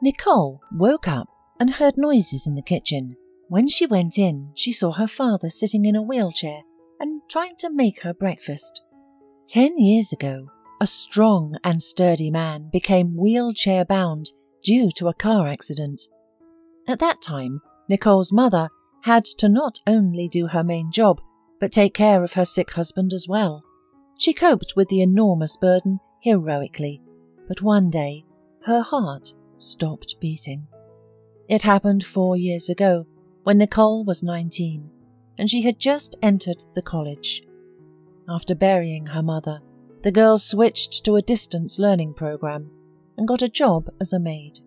Nicole woke up and heard noises in the kitchen. When she went in, she saw her father sitting in a wheelchair and trying to make her breakfast. 10 years ago, a strong and sturdy man became wheelchair-bound due to a car accident. At that time, Nicole's mother had to not only do her main job, but take care of her sick husband as well. She coped with the enormous burden heroically, but one day, her heart stopped beating. It happened 4 years ago, when Nicole was 19, and she had just entered the college. After burying her mother, the girl switched to a distance learning program and got a job as a maid.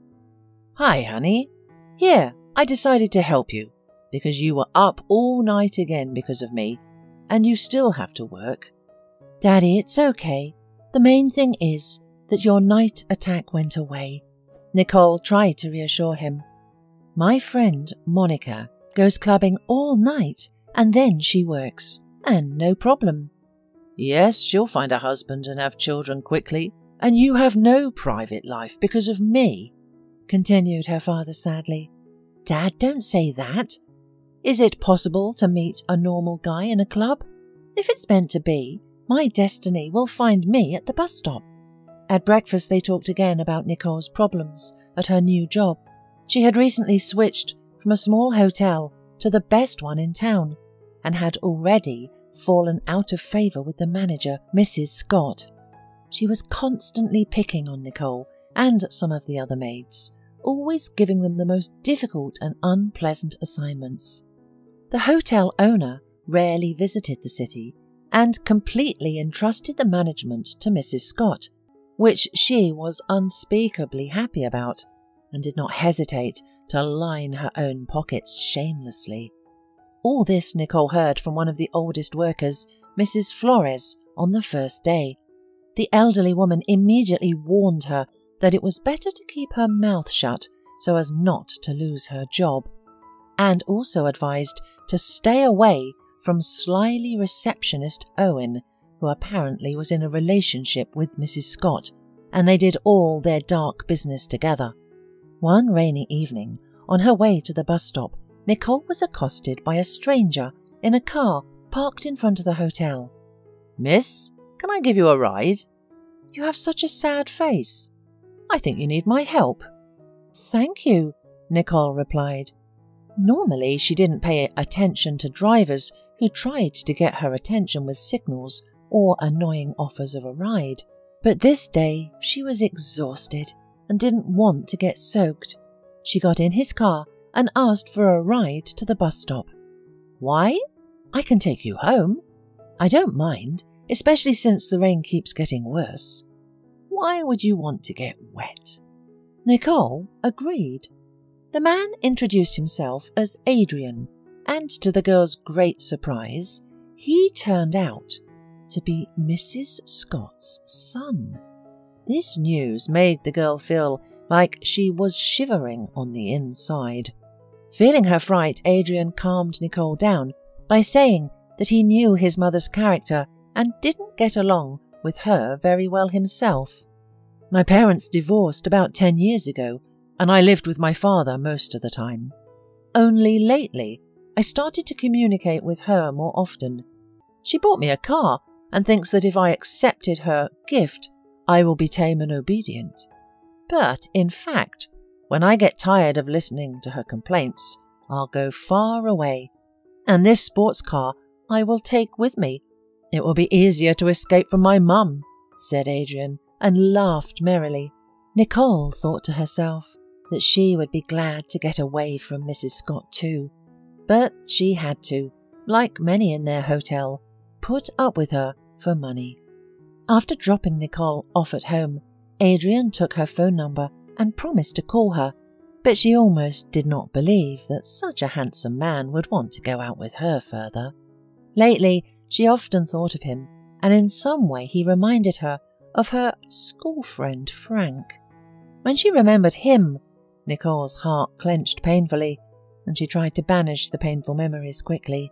"Hi, honey. Here, I decided to help you, because you were up all night again because of me, and you still have to work." "Daddy, it's okay. The main thing is that your night attack went away." Nicole tried to reassure him. "My friend, Monica, goes clubbing all night and then she works, and no problem." "Yes, she'll find a husband and have children quickly, and you have no private life because of me," continued her father sadly. "Dad, don't say that. Is it possible to meet a normal guy in a club? If it's meant to be, my destiny will find me at the bus stop." At breakfast they talked again about Nicole's problems at her new job. She had recently switched from a small hotel to the best one in town, and had already fallen out of favour with the manager, Mrs. Scott. She was constantly picking on Nicole and some of the other maids, always giving them the most difficult and unpleasant assignments. The hotel owner rarely visited the city and completely entrusted the management to Mrs. Scott, which she was unspeakably happy about, and did not hesitate to line her own pockets shamelessly. All this Nicole heard from one of the oldest workers, Mrs. Flores, on the first day. The elderly woman immediately warned her that it was better to keep her mouth shut so as not to lose her job, and also advised to stay away from slyly receptionist Owen, who apparently was in a relationship with Mrs. Scott, and they did all their dark business together. One rainy evening, on her way to the bus stop, Nicole was accosted by a stranger in a car parked in front of the hotel. "Miss, can I give you a ride?" "You have such a sad face." "I think you need my help." "Thank you," Nicole replied. Normally she didn't pay attention to drivers who tried to get her attention with signals or annoying offers of a ride, but this day she was exhausted and didn't want to get soaked. She got in his car and asked for a ride to the bus stop. "Why? I can take you home." "I don't mind, especially since the rain keeps getting worse." "Why would you want to get wet?" Nicole agreed. The man introduced himself as Adrian, and to the girl's great surprise, he turned out to be Mrs. Scott's son. This news made the girl feel like she was shivering on the inside. Feeling her fright, Adrian calmed Nicole down by saying that he knew his mother's character and didn't get along with her very well himself. "My parents divorced about 10 years ago, and I lived with my father most of the time. Only lately, I started to communicate with her more often. She bought me a car and thinks that if I accepted her gift, I will be tame and obedient. But, in fact, when I get tired of listening to her complaints, I'll go far away, and this sports car I will take with me. It will be easier to escape from my mum," said Adrian, and laughed merrily. Nicole thought to herself that she would be glad to get away from Mrs. Scott too, but she had to, like many in their hotel, put up with her for money. After dropping Nicole off at home, Adrian took her phone number and promised to call her, but she almost did not believe that such a handsome man would want to go out with her further. Lately, she often thought of him, and in some way he reminded her of her school friend Frank. When she remembered him, Nicole's heart clenched painfully, and she tried to banish the painful memories quickly.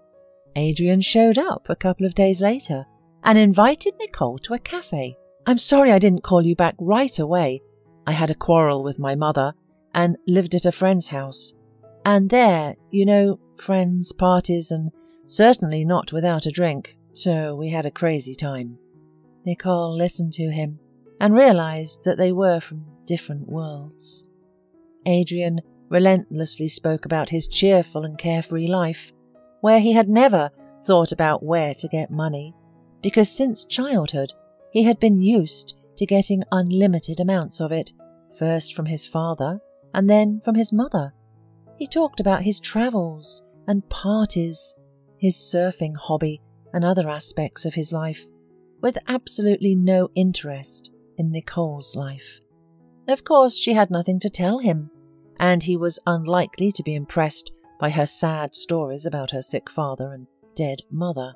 Adrian showed up a couple of days later and invited Nicole to a cafe. "I'm sorry I didn't call you back right away. I had a quarrel with my mother, and lived at a friend's house. And there, friends, parties, and certainly not without a drink, so we had a crazy time." Nicole listened to him and realized that they were from different worlds. Adrian relentlessly spoke about his cheerful and carefree life, where he had never thought about where to get money, because since childhood he had been used to getting unlimited amounts of it, first from his father and then from his mother. He talked about his travels and parties, his surfing hobby and other aspects of his life, with absolutely no interest in Nicole's life. Of course, she had nothing to tell him, and he was unlikely to be impressed by her sad stories about her sick father and dead mother.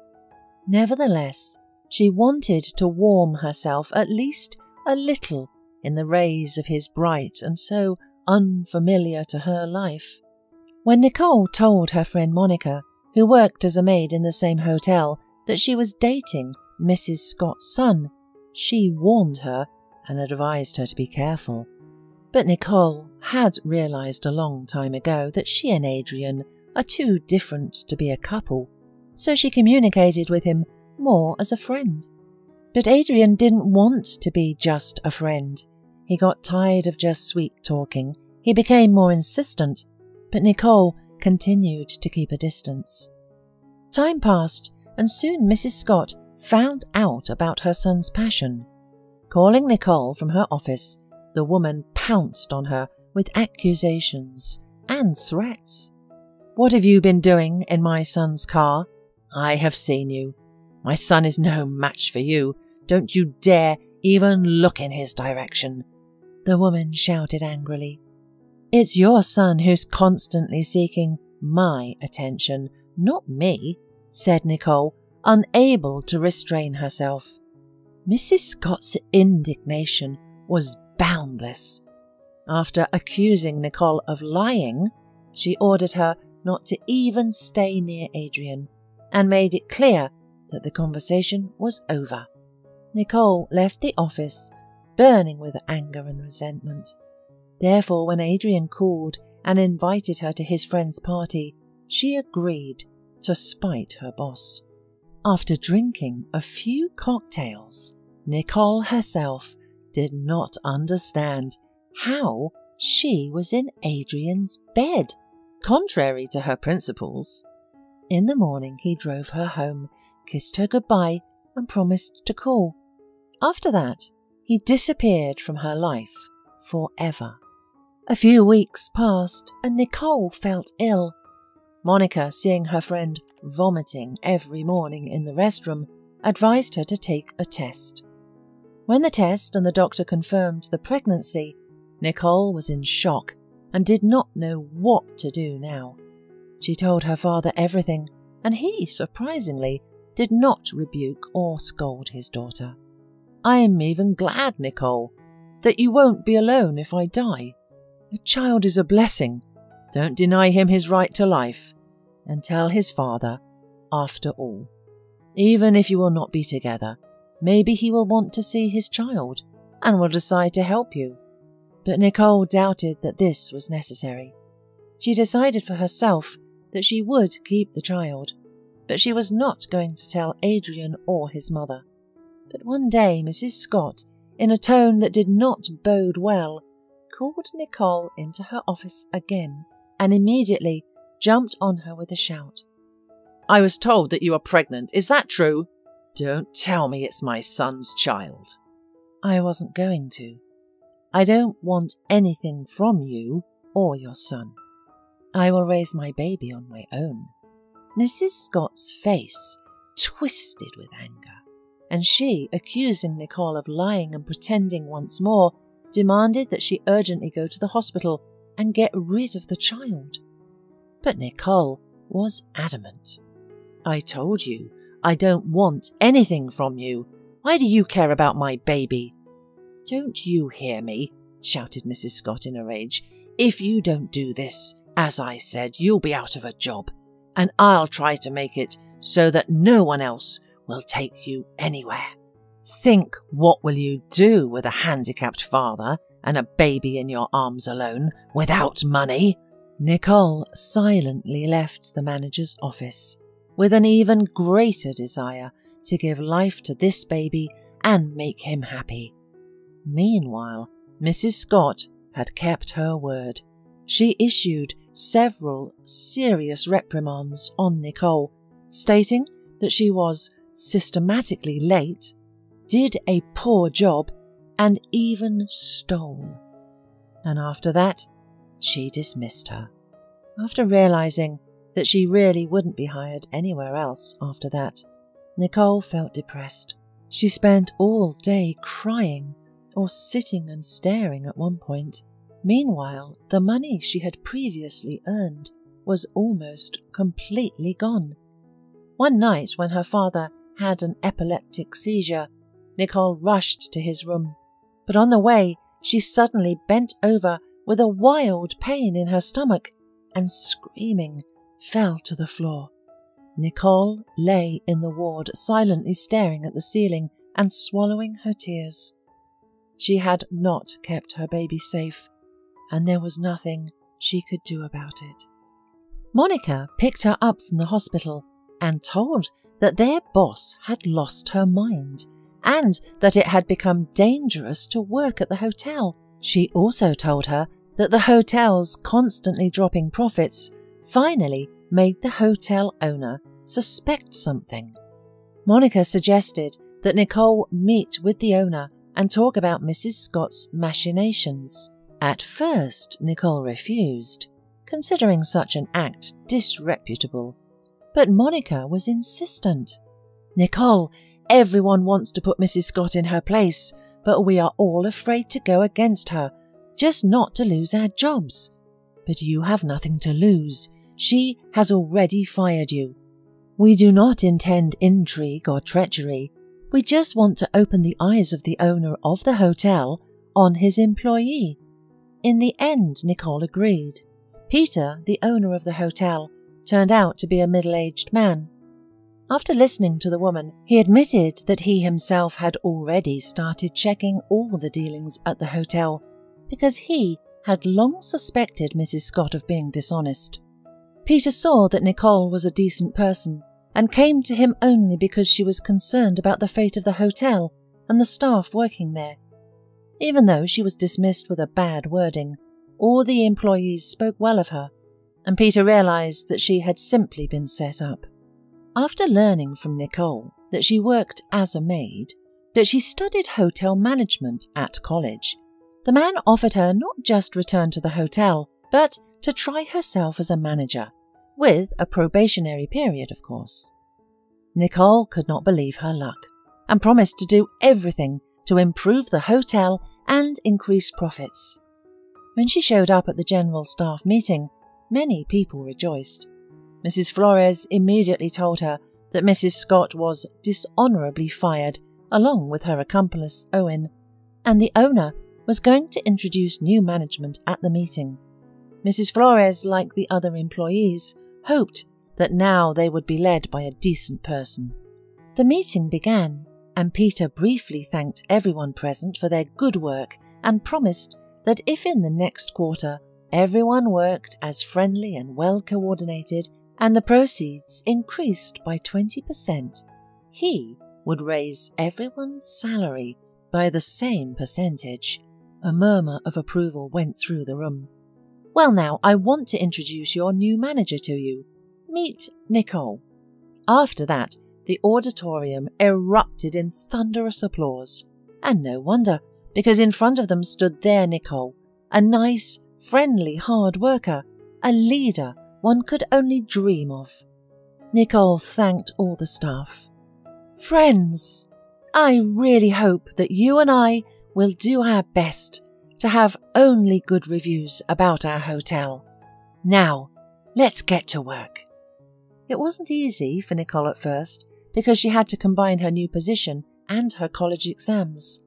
Nevertheless, she wanted to warm herself at least a little in the rays of his bright and so unfamiliar to her life. When Nicole told her friend Monica, who worked as a maid in the same hotel, that she was dating Mrs. Scott's son, she warned her and advised her to be careful. But Nicole had realized a long time ago that she and Adrian are too different to be a couple, so she communicated with him more as a friend. But Adrian didn't want to be just a friend. He got tired of just sweet talking. He became more insistent, but Nicole continued to keep a distance. Time passed, and soon Mrs. Scott found out about her son's passion. Calling Nicole from her office, the woman pounced on her with accusations and threats. "What have you been doing in my son's car? I have seen you. My son is no match for you. Don't you dare even look in his direction," the woman shouted angrily. "It's your son who's constantly seeking my attention, not me," said Nicole, unable to restrain herself. Mrs. Scott's indignation was boundless. After accusing Nicole of lying, she ordered her not to even stay near Adrian and made it clear that the conversation was over. Nicole left the office, burning with anger and resentment. Therefore, when Adrian called and invited her to his friend's party, she agreed to spite her boss. After drinking a few cocktails, Nicole herself did not understand how she was in Adrian's bed, contrary to her principles. In the morning, he drove her home, kissed her goodbye, and promised to call. After that, he disappeared from her life forever. A few weeks passed, and Nicole felt ill. Monica, seeing her friend vomiting every morning in the restroom, advised her to take a test. When the test and the doctor confirmed the pregnancy, Nicole was in shock and did not know what to do now. She told her father everything, and he, surprisingly, did not rebuke or scold his daughter. "I'm even glad, Nicole, that you won't be alone if I die. A child is a blessing. Don't deny him his right to life, and tell his father, after all. Even if you will not be together, maybe he will want to see his child and will decide to help you." But Nicole doubted that this was necessary. She decided for herself that she would keep the child, but she was not going to tell Adrian or his mother. But one day Mrs. Scott, in a tone that did not bode well, called Nicole into her office again and immediately jumped on her with a shout. "I was told that you are pregnant. Is that true? Don't tell me it's my son's child." "I wasn't going to. I don't want anything from you or your son. I will raise my baby on my own." Mrs. Scott's face twisted with anger, and she, accusing Nicole of lying and pretending once more, demanded that she urgently go to the hospital and get rid of the child. But Nicole was adamant. "I told you, I don't want anything from you. Why do you care about my baby?" "Don't you hear me?" shouted Mrs. Scott in a rage. "If you don't do this, as I said, you'll be out of a job, and I'll try to make it so that no one else will take you anywhere. Think, what will you do with a handicapped father and a baby in your arms alone, without money." Nicole silently left the manager's office, with an even greater desire to give life to this baby and make him happy. Meanwhile, Mrs. Scott had kept her word. She issued several serious reprimands on Nicole, stating that she was systematically late, did a poor job, and even stole. And after that, she dismissed her, after realizing that she really wouldn't be hired anywhere else after that. Nicole felt depressed. She spent all day crying or sitting and staring at one point. Meanwhile, the money she had previously earned was almost completely gone. One night when her father had an epileptic seizure, Nicole rushed to his room, but on the way she suddenly bent over with a wild pain in her stomach and, screaming, fell to the floor. Nicole lay in the ward, silently staring at the ceiling and swallowing her tears. She had not kept her baby safe, and there was nothing she could do about it. Monica picked her up from the hospital and told that their boss had lost her mind and that it had become dangerous to work at the hotel. She also told her that the hotel's constantly dropping profits finally made the hotel owner suspect something. Monica suggested that Nicole meet with the owner and talk about Mrs. Scott's machinations. At first, Nicole refused, considering such an act disreputable, but Monica was insistent. "Nicole, everyone wants to put Mrs. Scott in her place, but we are all afraid to go against her, just not to lose our jobs. But you have nothing to lose. She has already fired you. We do not intend intrigue or treachery. We just want to open the eyes of the owner of the hotel on his employee." In the end, Nicole agreed. Peter, the owner of the hotel, turned out to be a middle-aged man. After listening to the woman, he admitted that he himself had already started checking all the dealings at the hotel because he had long suspected Mrs. Scott of being dishonest. Peter saw that Nicole was a decent person and came to him only because she was concerned about the fate of the hotel and the staff working there. Even though she was dismissed with a bad wording, all the employees spoke well of her, and Peter realized that she had simply been set up. After learning from Nicole that she worked as a maid, that she studied hotel management at college, the man offered her not just return to the hotel, but to try herself as a manager, with a probationary period, of course. Nicole could not believe her luck, and promised to do everything to improve the hotel and increase profits. When she showed up at the general staff meeting, many people rejoiced. Mrs. Flores immediately told her that Mrs. Scott was dishonourably fired, along with her accomplice Owen, and the owner was going to introduce new management at the meeting. Mrs. Flores, like the other employees, hoped that now they would be led by a decent person. The meeting began, and Peter briefly thanked everyone present for their good work and promised that if in the next quarter everyone worked as friendly and well coordinated and the proceeds increased by 20%, he would raise everyone's salary by the same percentage. A murmur of approval went through the room. "Well now, I want to introduce your new manager to you. Meet Nicole." After that, the auditorium erupted in thunderous applause. And no wonder, because in front of them stood their Nicole, a nice, friendly, hard worker, a leader one could only dream of. Nicole thanked all the staff. "Friends, I really hope that you and I will do our best to have only good reviews about our hotel. Now, let's get to work." It wasn't easy for Nicole at first, because she had to combine her new position and her college exams.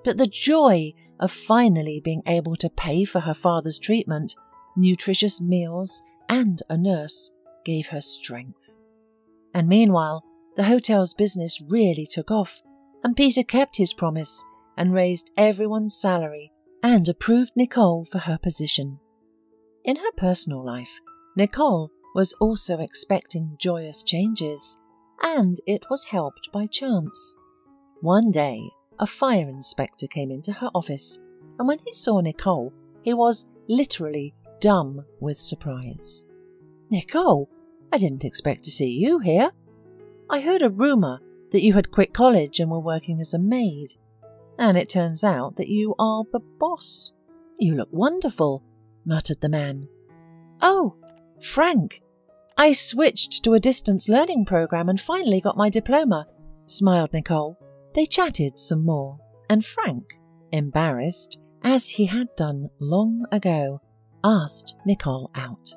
But the joy of finally being able to pay for her father's treatment, nutritious meals, and a nurse gave her strength. And meanwhile, the hotel's business really took off, and Peter kept his promise and raised everyone's salary and approved Nicole for her position. In her personal life, Nicole was also expecting joyous changes, and it was helped by chance. One day, a fire inspector came into her office, and when he saw Nicole, he was literally dumb with surprise. "Nicole, I didn't expect to see you here. I heard a rumour that you had quit college and were working as a maid, and it turns out that you are the boss. You look wonderful," muttered the man. "Oh, Frank, I switched to a distance learning program and finally got my diploma," smiled Nicole. They chatted some more, and Frank, embarrassed, as he had done long ago, asked Nicole out.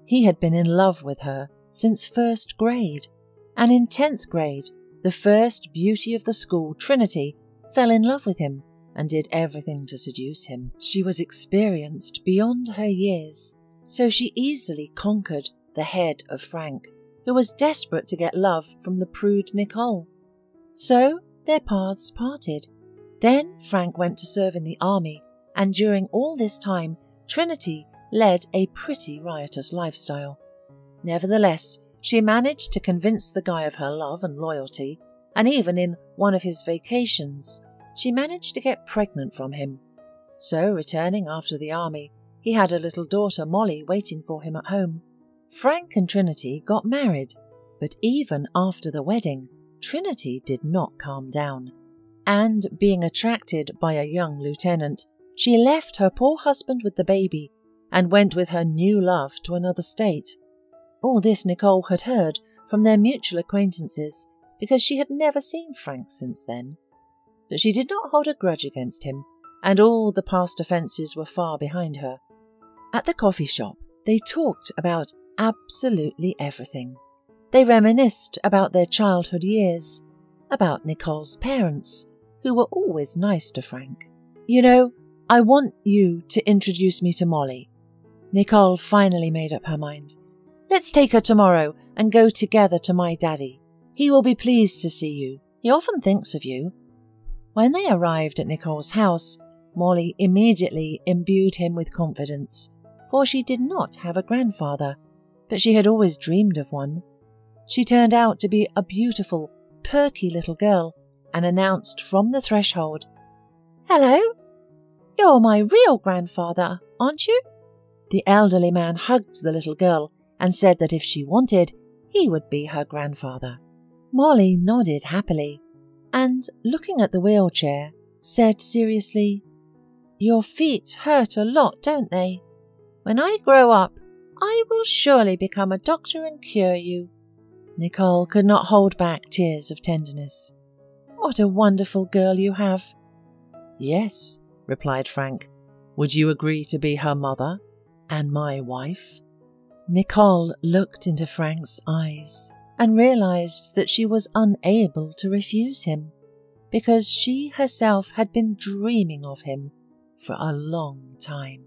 He had been in love with her since first grade, and in 10th grade, the first beauty of the school, Trinity, fell in love with him and did everything to seduce him. She was experienced beyond her years, so she easily conquered the head of Frank, who was desperate to get love from the prude Nicole. So their paths parted. Then Frank went to serve in the army, and during all this time, Trinity led a pretty riotous lifestyle. Nevertheless, she managed to convince the guy of her love and loyalty, and even in one of his vacations, she managed to get pregnant from him. So, returning after the army, he had a little daughter, Molly, waiting for him at home. Frank and Trinity got married, but even after the wedding, Trinity did not calm down, and being attracted by a young lieutenant, she left her poor husband with the baby and went with her new love to another state. All this Nicole had heard from their mutual acquaintances because she had never seen Frank since then. But she did not hold a grudge against him, and all the past offences were far behind her. At the coffee shop, they talked about absolutely everything. They reminisced about their childhood years, about Nicole's parents, who were always nice to Frank. "You know, I want you to introduce me to Molly." Nicole finally made up her mind. "Let's take her tomorrow and go together to my daddy. He will be pleased to see you. He often thinks of you." When they arrived at Nicole's house, Molly immediately imbued him with confidence, for she did not have a grandfather, but she had always dreamed of one. She turned out to be a beautiful, perky little girl, and announced from the threshold, "Hello, you're my real grandfather, aren't you?" The elderly man hugged the little girl and said that if she wanted, he would be her grandfather. Molly nodded happily, and, looking at the wheelchair, said seriously, "Your feet hurt a lot, don't they? When I grow up, I will surely become a doctor and cure you." Nicole could not hold back tears of tenderness. "What a wonderful girl you have." "Yes," replied Frank. "Would you agree to be her mother and my wife?" Nicole looked into Frank's eyes and realized that she was unable to refuse him, because she herself had been dreaming of him for a long time.